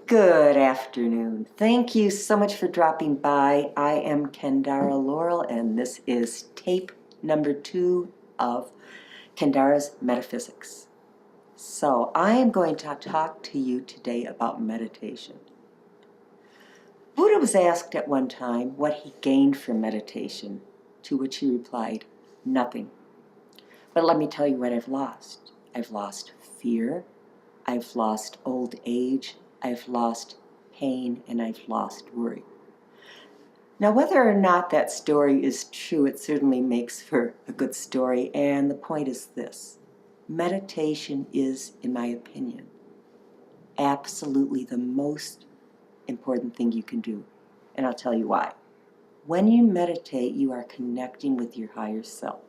Good afternoon. Thank you so much for dropping by. I am Kendara Laurel, and this is tape number 2 of Kendara's Metaphysics. So I am going to talk to you today about meditation. Buddha was asked at one time what he gained from meditation, to which he replied, nothing. But let me tell you what I've lost. I've lost fear, I've lost old age, I've lost pain, and I've lost worry. Now, whether or not that story is true, it certainly makes for a good story, and the point is this. Meditation is, in my opinion, absolutely the most important thing you can do, and I'll tell you why. When you meditate, you are connecting with your higher self.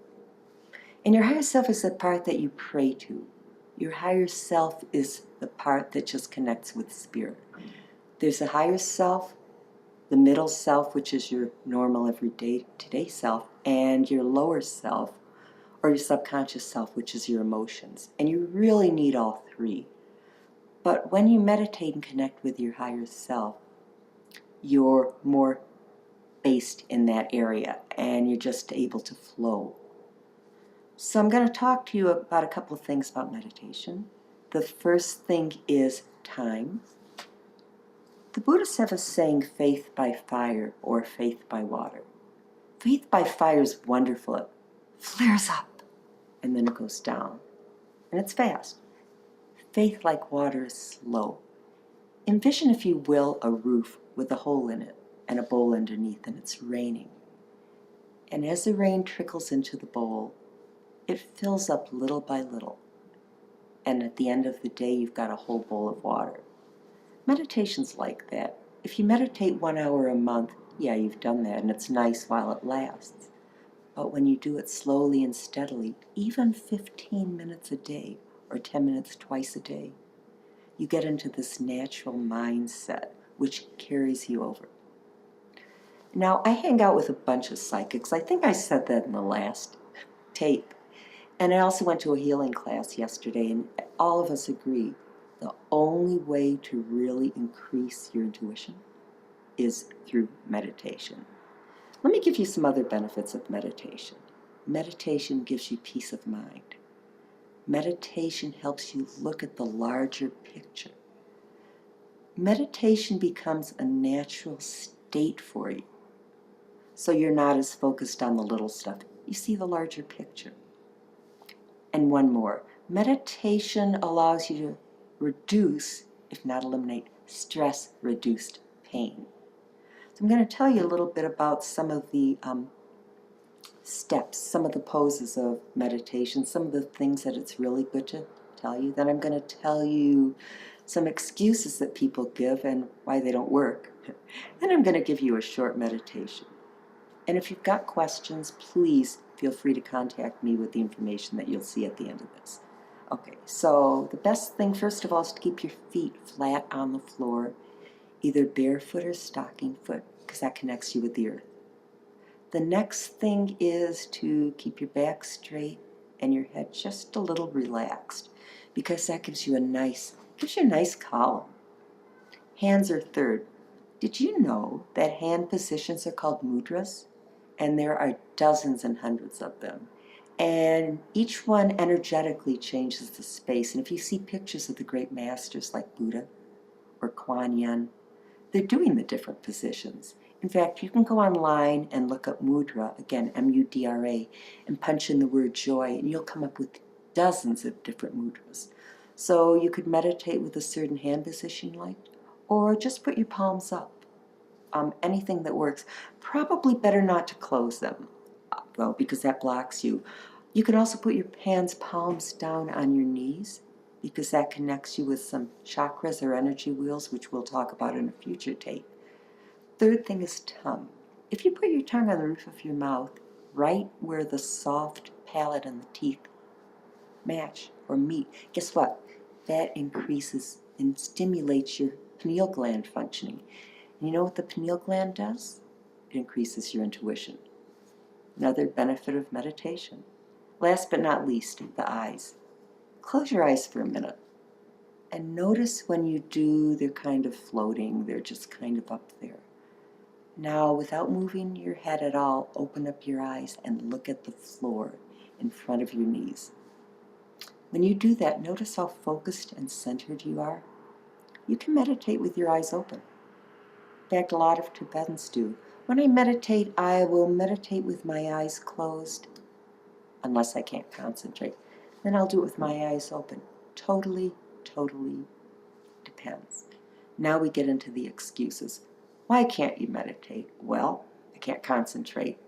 And your higher self is the part that you pray to. Your higher self is the part that just connects with spirit. There's a higher self, the middle self, which is your normal everyday today self, and your lower self, or your subconscious self, which is your emotions. And you really need all three. But when you meditate and connect with your higher self, you're more based in that area, and you're just able to flow. So I'm going to talk to you about a couple of things about meditation. The first thing is time. The Buddhists have a saying, faith by fire or faith by water. Faith by fire is wonderful. It flares up and then it goes down. And it's fast. Faith like water is slow. Envision, if you will, a roof with a hole in it and a bowl underneath, and it's raining. And as the rain trickles into the bowl, it fills up little by little. And at the end of the day, you've got a whole bowl of water. Meditation's like that. If you meditate 1 hour a month, yeah, you've done that, and it's nice while it lasts. But when you do it slowly and steadily, even 15 minutes a day, or 10 minutes twice a day, you get into this natural mindset, which carries you over. Now, I hang out with a bunch of psychics. I think I said that in the last tape. And I also went to a healing class yesterday, and all of us agree the only way to really increase your intuition is through meditation. Let me give you some other benefits of meditation. Meditation gives you peace of mind. Meditation helps you look at the larger picture. Meditation becomes a natural state for you. So you're not as focused on the little stuff. You see the larger picture. And one more, meditation allows you to reduce, if not eliminate, stress-reduced pain. So I'm going to tell you a little bit about some of the steps, some of the poses of meditation, some of the things that it's really good to tell you. Then I'm going to tell you some excuses that people give and why they don't work. Then I'm going to give you a short meditation. And if you've got questions, please feel free to contact me with the information that you'll see at the end of this. Okay, so the best thing, first of all, is to keep your feet flat on the floor, either barefoot or stocking foot, because that connects you with the earth. The next thing is to keep your back straight and your head just a little relaxed, because that gives you a nice column. Hands are third. Did you know that hand positions are called mudras? And there are dozens and hundreds of them. And each one energetically changes the space. And if you see pictures of the great masters like Buddha or Kuan Yin, they're doing the different positions. In fact, you can go online and look up mudra, again, M-U-D-R-A, and punch in the word joy, and you'll come up with dozens of different mudras. So you could meditate with a certain hand position you liked, or just put your palms up. Anything that works. Probably better not to close them, well, because that blocks you. You can also put your hands, palms down on your knees, because that connects you with some chakras or energy wheels, which we'll talk about in a future tape. Third thing is tongue. If you put your tongue on the roof of your mouth, right where the soft palate and the teeth match or meet, guess what? That increases and stimulates your pineal gland functioning. And you know what the pineal gland does? It increases your intuition. Another benefit of meditation. Last but not least, the eyes. Close your eyes for a minute. And notice when you do, they're kind of floating. They're just kind of up there. Now, without moving your head at all, open up your eyes and look at the floor in front of your knees. When you do that, notice how focused and centered you are. You can meditate with your eyes open. In fact, a lot of Tibetans do. When I meditate, I will meditate with my eyes closed, unless I can't concentrate. Then I'll do it with my eyes open. Totally depends. Now we get into the excuses. Why can't you meditate? Well, I can't concentrate.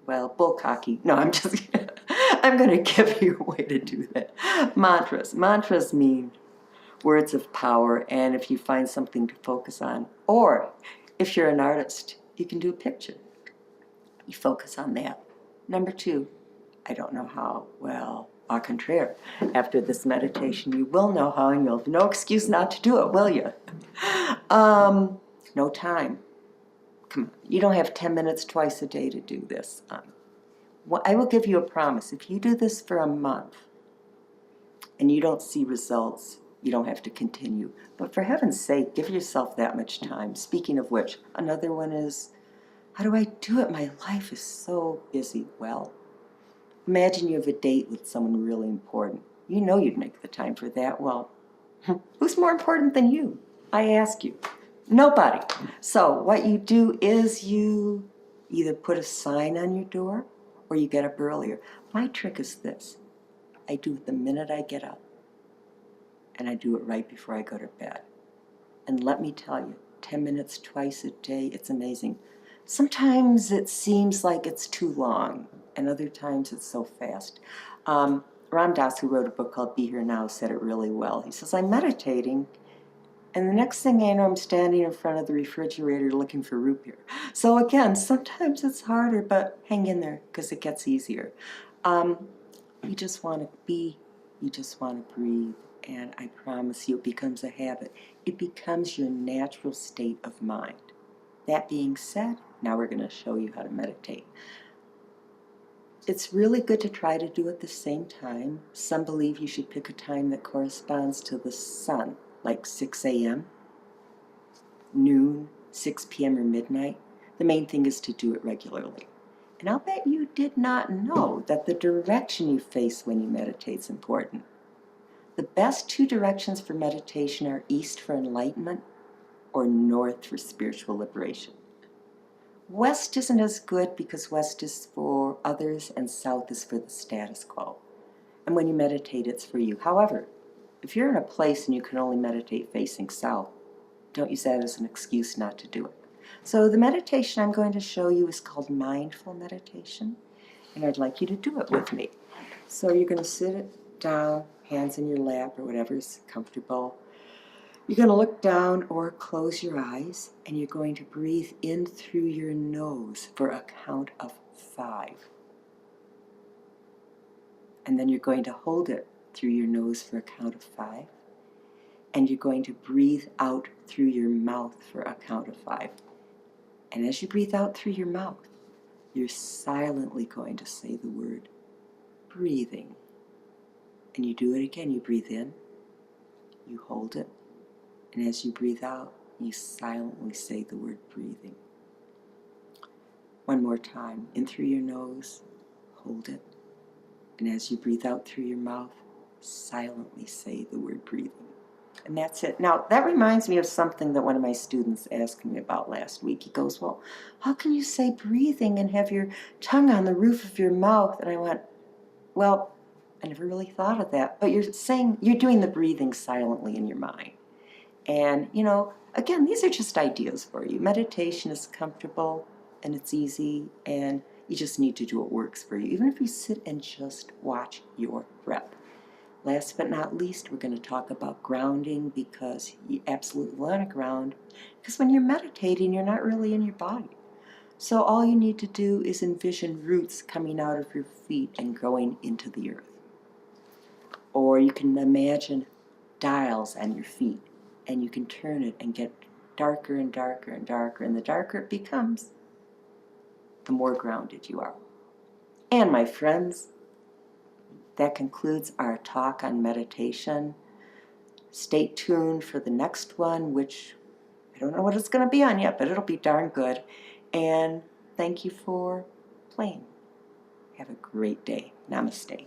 Well, bullcocky. No, I'm just kidding. I'm going to give you a way to do that. Mantras. Mantras mean words of power, and if you find something to focus on, or if you're an artist, you can do a picture. You focus on that. Number 2, I don't know how. Well, au contraire, after this meditation, you will know how, and you'll have no excuse not to do it, will you? No time. Come on, you don't have 10 minutes twice a day to do this. I will give you a promise. If you do this for a month and you don't see results, you don't have to continue. But for heaven's sake, give yourself that much time. Speaking of which, another one is, how do I do it? My life is so busy. Well, imagine you have a date with someone really important. You know you'd make the time for that. Well, who's more important than you? I ask you. Nobody. So what you do is you either put a sign on your door or you get up earlier. My trick is this. I do it the minute I get up, and I do it right before I go to bed. And let me tell you, 10 minutes twice a day, it's amazing. Sometimes it seems like it's too long, and other times it's so fast. Ram Dass, who wrote a book called Be Here Now, said it really well. He says, I'm meditating, and the next thing I know, I'm standing in front of the refrigerator looking for root beer. So again, sometimes it's harder, but hang in there, because it gets easier. You just want to be, you just want to breathe, and I promise you it becomes a habit. It becomes your natural state of mind. That being said, now we're going to show you how to meditate. It's really good to try to do it at the same time. Some believe you should pick a time that corresponds to the sun, like 6 a.m., noon, 6 p.m., or midnight. The main thing is to do it regularly. And I'll bet you did not know that the direction you face when you meditate is important. The best 2 directions for meditation are east for enlightenment or north for spiritual liberation. West isn't as good because west is for others and south is for the status quo. And when you meditate, it's for you. However, if you're in a place and you can only meditate facing south, don't use that as an excuse not to do it. So the meditation I'm going to show you is called mindful meditation, and I'd like you to do it with me. So you're going to sit down, hands in your lap or whatever's comfortable. You're going to look down or close your eyes, and you're going to breathe in through your nose for a count of 5. And then you're going to hold it through your nose for a count of 5. And you're going to breathe out through your mouth for a count of 5. And as you breathe out through your mouth, you're silently going to say the word breathing. And you do it again. You breathe in, you hold it, and as you breathe out, you silently say the word breathing. One more time. In through your nose, hold it, and as you breathe out through your mouth, silently say the word breathing. And that's it. Now, that reminds me of something that one of my students asked me about last week. He goes, well, how can you say breathing and have your tongue on the roof of your mouth? And I went, well, I never really thought of that. But you're doing the breathing silently in your mind. And, again, these are just ideas for you. Meditation is comfortable and it's easy, and you just need to do what works for you, even if you sit and just watch your breath. Last but not least, we're going to talk about grounding, because you absolutely want to ground, because when you're meditating, you're not really in your body. So all you need to do is envision roots coming out of your feet and going into the earth. Or you can imagine dials on your feet, and you can turn it and get darker and darker and darker, and the darker it becomes, the more grounded you are. And my friends, that concludes our talk on meditation. Stay tuned for the next one, which I don't know what it's going to be on yet, but it'll be darn good. And thank you for playing. Have a great day. Namaste.